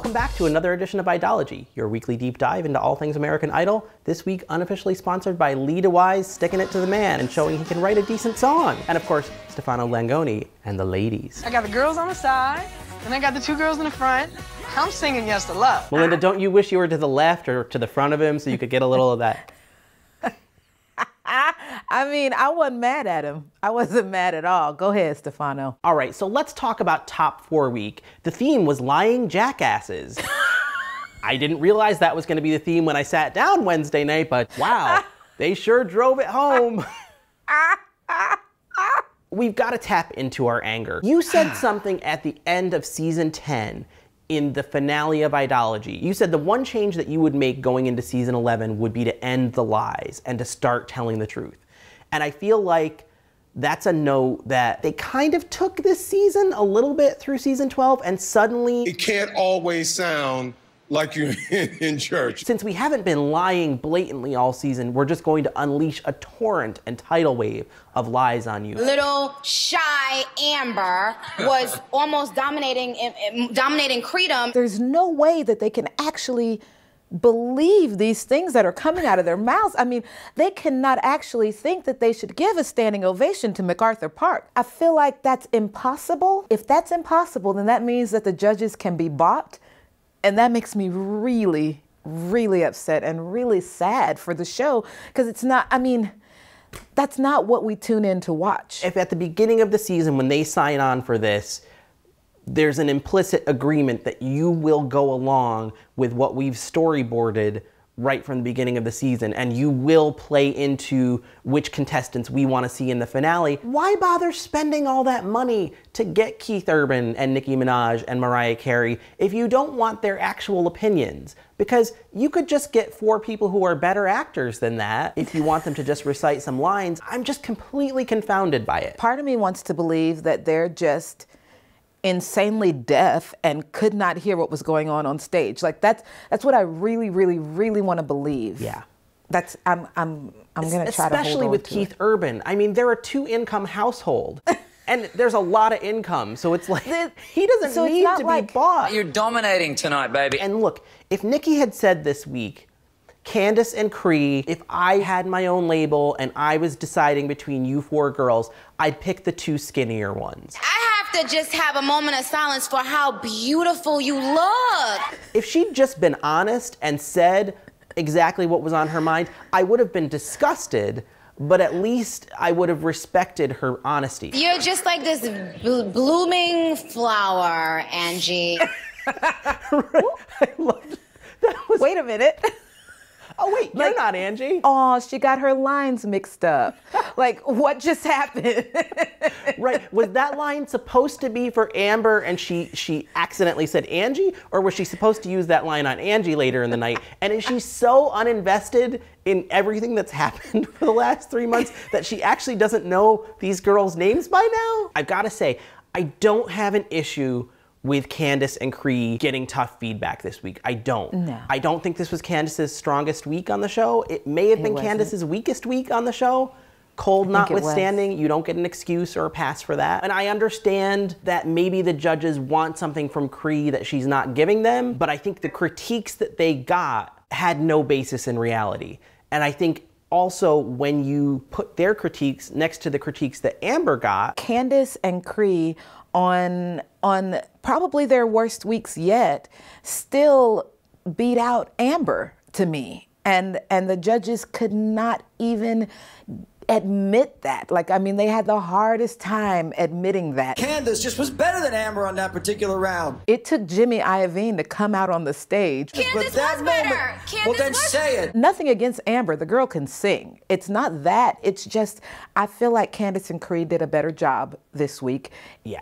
Welcome back to another edition of Idology, your weekly deep dive into all things American Idol. This week unofficially sponsored by Lee DeWise sticking it to the man and showing he can write a decent song. And of course, Stefano Langoni and the ladies. I got the girls on the side, and I got the two girls in the front. I'm singing Yes to Love. Melinda, don't you wish you were to the left or to the front of him so you could get a little of that? I mean, I wasn't mad at him. I wasn't mad at all. Go ahead, Stefano. All right, so let's talk about Top 4 week. The theme was lying jackasses. I didn't realize that was going to be the theme when I sat down Wednesday night, but wow, they sure drove it home. We've got to tap into our anger. You said something at the end of season 10 in the finale of Idology. You said the one change that you would make going into season 11 would be to end the lies and to start telling the truth. And I feel like that's a note that they kind of took this season a little bit through season 12 and suddenly... It can't always sound like you're in church. Since we haven't been lying blatantly all season, we're just going to unleash a torrent and tidal wave of lies on you. Little shy Amber was almost dominating Creedom. There's no way that they can actually believe these things that are coming out of their mouths. I mean, they cannot actually think that they should give a standing ovation to Macarthur Park. I feel like that's impossible. If that's impossible, then that means that the judges can be bought. And that makes me really, really upset and really sad for the show, because it's not, I mean, that's not what we tune in to watch. If at the beginning of the season when they sign on for this, there's an implicit agreement that you will go along with what we've storyboarded right from the beginning of the season, and you will play into which contestants we want to see in the finale, why bother spending all that money to get Keith Urban and Nicki Minaj and Mariah Carey if you don't want their actual opinions? Because you could just get 4 people who are better actors than that if you want them to just recite some lines. I'm just completely confounded by it. Part of me wants to believe that they're just insanely deaf and could not hear what was going on stage. Like that's what I really, really, really want to believe. Yeah. That's I'm gonna try to hold on to it. Especially with Keith Urban. I mean, they're a 2-income household. And there's a lot of income, so it's like, he doesn't need to be bought. You're dominating tonight, baby. And look, if Nicki had said this week, Candace and Cree, if I had my own label and I was deciding between you 4 girls, I'd pick the 2 skinnier ones. To just have a moment of silence for how beautiful you look. If she'd just been honest and said exactly what was on her mind, I would have been disgusted, but at least I would have respected her honesty. You're just like this blooming flower, Angie. I loved that. Wait a minute. Oh, wait, you're not Angie. Oh, she got her lines mixed up. Like, what just happened? Right. Was that line supposed to be for Amber and she accidentally said Angie? Or was she supposed to use that line on Angie later in the night? And is she so uninvested in everything that's happened for the last 3 months that she actually doesn't know these girls' names by now? I've got to say, I don't have an issue with Candace and Cree getting tough feedback this week. I don't. No. I don't think this was Candace's strongest week on the show. It may have been Candace's weakest week on the show. Cold notwithstanding, you don't get an excuse or a pass for that. And I understand that maybe the judges want something from Cree that she's not giving them, but I think the critiques that they got had no basis in reality. And I think also when you put their critiques next to the critiques that Amber got. Candace and Cree on probably their worst weeks yet still beat out Amber to me. And the judges could not even admit that. Like, I mean, they had the hardest time admitting that. Candace just was better than Amber on that particular round. It took Jimmy Iovine to come out on the stage. Candace was better. Well, then say it. Nothing against Amber. The girl can sing. It's not that. It's just, I feel like Candace and Cree did a better job this week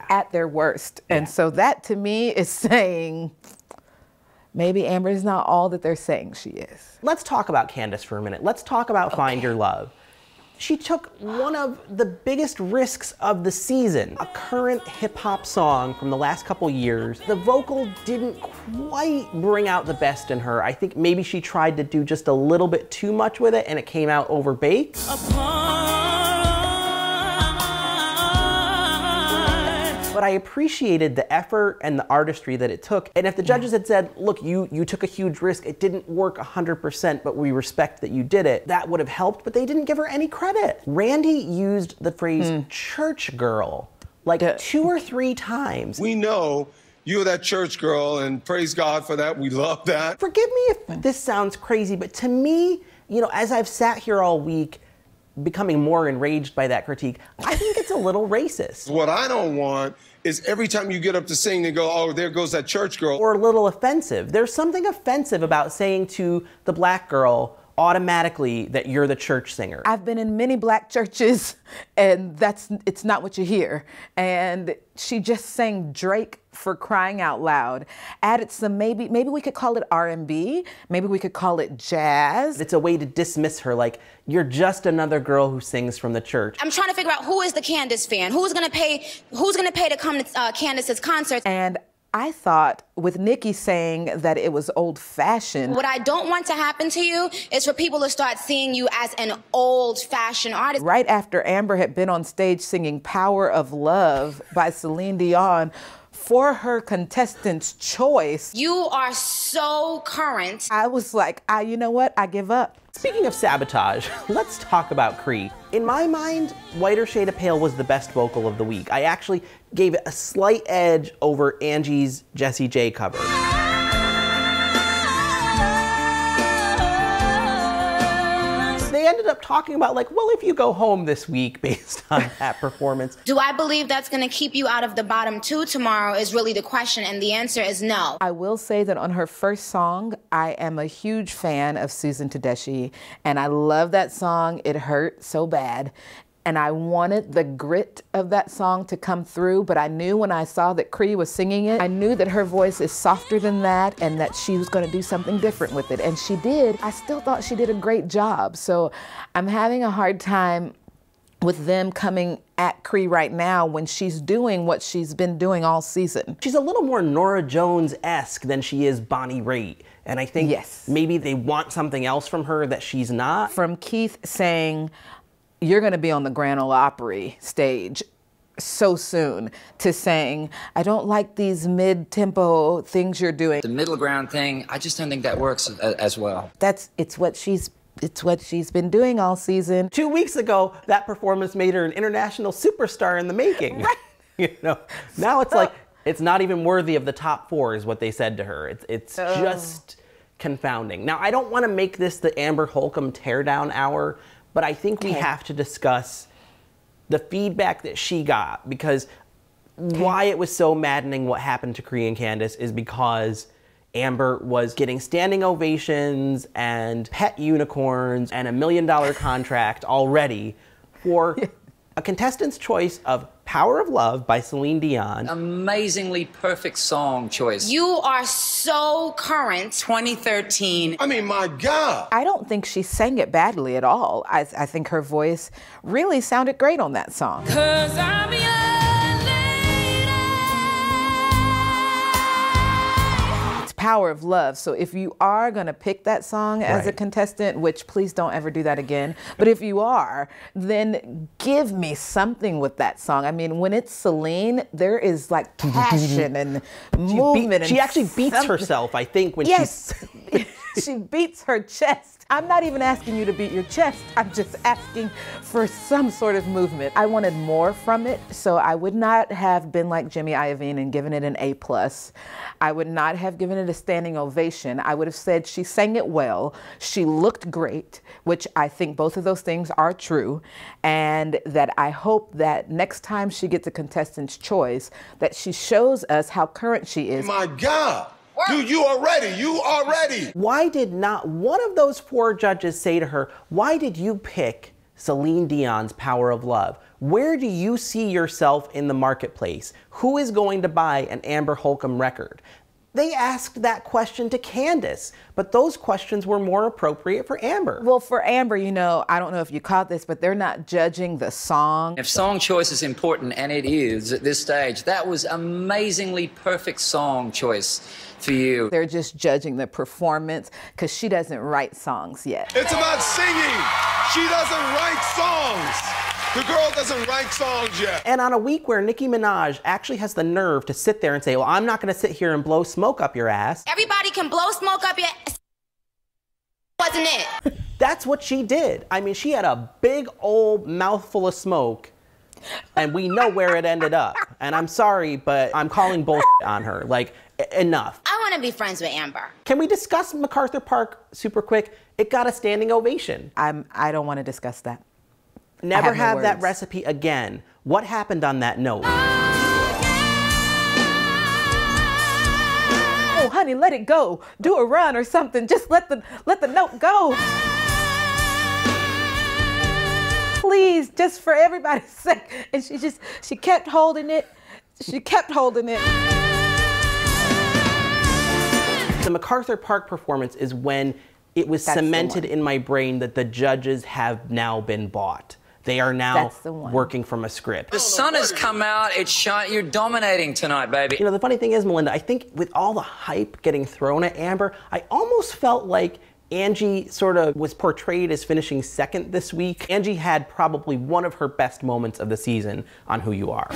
at their worst. And so that to me is saying, maybe Amber is not all that they're saying she is. Let's talk about Candace for a minute. Let's talk about Find Your Love. She took one of the biggest risks of the season, a current hip-hop song from the last couple years. The vocal didn't quite bring out the best in her. I think maybe she tried to do just a little bit too much with it and it came out overbaked. But I appreciated the effort and the artistry that it took. And if the judges had said, look, you took a huge risk, it didn't work 100%, but we respect that you did it, that would have helped, but they didn't give her any credit. Randy used the phrase church girl like 2 or 3 times. We know you're that church girl, and praise God for that. We love that. Forgive me if this sounds crazy, but to me, you know, as I've sat here all week, becoming more enraged by that critique, I think it's a little racist. What I don't want is every time you get up to sing, they go, oh, there goes that church girl. Or a little offensive. There's something offensive about saying to the black girl automatically that you're the church singer. I've been in many black churches, and it's not what you hear. And she just sang Drake, for crying out loud. Added some, maybe we could call it R&B, maybe we could call it jazz. It's a way to dismiss her, like, you're just another girl who sings from the church. I'm trying to figure out who is the Candace fan? Who's gonna pay to come to Candace's concert? And I thought with Nicki saying that it was old-fashioned. What I don't want to happen to you is for people to start seeing you as an old-fashioned artist. Right after Amber had been on stage singing Power of Love by Celine Dion for her contestant's choice. You are so current. I was like, you know what? I give up. Speaking of sabotage, let's talk about Cree. In my mind, Whiter Shade of Pale was the best vocal of the week. I actually gave it a slight edge over Angie's Jessie J cover. They ended up talking about, like, well, if you go home this week based on that performance. Do I believe that's going to keep you out of the bottom 2 tomorrow is really the question, and the answer is no. I will say that on her first song, I am a huge fan of Susan Tedeschi, and I love that song. It hurt so bad. And I wanted the grit of that song to come through, but I knew when I saw that Cree was singing it, I knew that her voice is softer than that and that she was gonna do something different with it. And she did. I still thought she did a great job. So I'm having a hard time with them coming at Cree right now when she's doing what she's been doing all season. She's a little more Norah Jones-esque than she is Bonnie Raitt. And I think maybe they want something else from her that she's not. From Keith saying, you're gonna be on the Grand Ole Opry stage so soon, to saying, I don't like these mid-tempo things you're doing. The middle ground thing, I just don't think that works as well. It's what she's been doing all season. 2 weeks ago, that performance made her an international superstar in the making. Right. You know, now it's like, it's not even worthy of the top 4 is what they said to her. It's just confounding. Now, I don't want to make this the Amber Holcomb teardown hour, but I think we have to discuss the feedback that she got, because why it was so maddening what happened to Cree and Candace is because Amber was getting standing ovations and pet unicorns and $1 million contract already for a contestant's choice of Power of Love by Celine Dion. Amazingly perfect song choice. You are so current. 2013. I mean, my God. I don't think she sang it badly at all. I think her voice really sounded great on that song. 'Cause I'm your lady. It's Power of Love. So if you are gonna pick that song as a contestant, which please don't ever do that again, but if you are, then give me something with that song. I mean, when it's Celine, there is like passion and movement. She actually beats herself, I think, when she's... She beats her chest. I'm not even asking you to beat your chest. I'm just asking for some sort of movement. I wanted more from it, so I would not have been like Jimmy Iovine and given it an A+. I would not have given it a standing ovation. I would have said she sang it well, she looked great, which I think both of those things are true, and that I hope that next time she gets a contestant's choice, that she shows us how current she is. My God. Dude, you are ready. You are ready. Why did not one of those 4 judges say to her, why did you pick Celine Dion's Power of Love? Where do you see yourself in the marketplace? Who is going to buy an Amber Holcomb record? They asked that question to Candace, but those questions were more appropriate for Amber. Well, for Amber, you know, I don't know if you caught this, but they're not judging the song. If song choice is important, and it is at this stage, that was amazingly perfect song choice for you. They're just judging the performance because she doesn't write songs yet. It's about singing. She doesn't write songs. The girl doesn't write songs yet. And on a week where Nicki Minaj actually has the nerve to sit there and say, well, I'm not gonna sit here and blow smoke up your ass. Everybody can blow smoke up your ass. Wasn't it? That's what she did. I mean, she had a big old mouthful of smoke, and we know where it ended up. And I'm sorry, but I'm calling bullshit on her. Like, enough. I want to be friends with Amber. Can we discuss Macarthur Park super quick? It got a standing ovation. I don't want to discuss that. Never no have that words. recipe again. What happened on that note? Oh, honey, let it go. Do a run or something. Just let the note go. Please, just for everybody's sake. And she kept holding it. She kept holding it. The Macarthur Park performance is when it was cemented in my brain that the judges have now been bought. They are now working from a script. The sun has come out, it's shine. You're dominating tonight, baby. You know, the funny thing is, Melinda, I think with all the hype getting thrown at Amber, I almost felt like Angie sort of was portrayed as finishing second this week. Angie had probably one of her best moments of the season on Who You Are.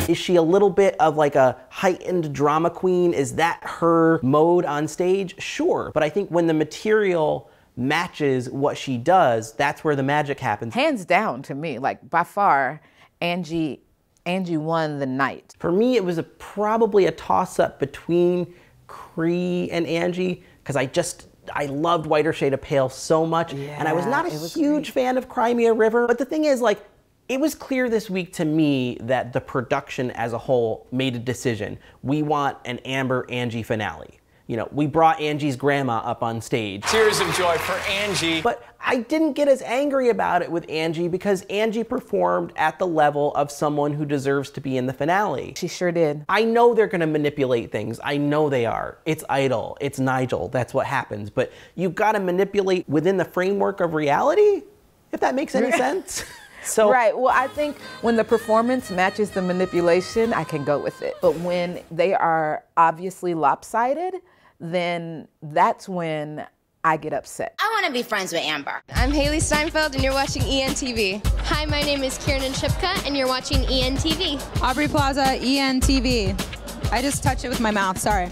Is she a little bit of like a heightened drama queen? Is that her mode on stage? Sure, but I think when the material matches what she does, that's where the magic happens. Hands down to me, like by far, Angie won the night. For me, it was probably a toss-up between Cree and Angie, because I loved Whiter Shade of Pale so much, and I was not a huge fan of Cry Me a River. But the thing is, like, it was clear this week to me that the production as a whole made a decision. We want an Amber-Angie finale. You know, we brought Angie's grandma up on stage. Tears of joy for Angie. But I didn't get as angry about it with Angie because Angie performed at the level of someone who deserves to be in the finale. She sure did. I know they're gonna manipulate things. I know they are. It's Idol, it's Nigel, that's what happens. But you've gotta manipulate within the framework of reality, if that makes any sense. So, right, well, I think when the performance matches the manipulation, I can go with it. But when they are obviously lopsided, then that's when I get upset. I want to be friends with Amber. I'm Haley Steinfeld, and you're watching ENTV. Hi, my name is Kiernan Shipka, and you're watching ENTV. Aubrey Plaza, ENTV. I just touched it with my mouth, sorry.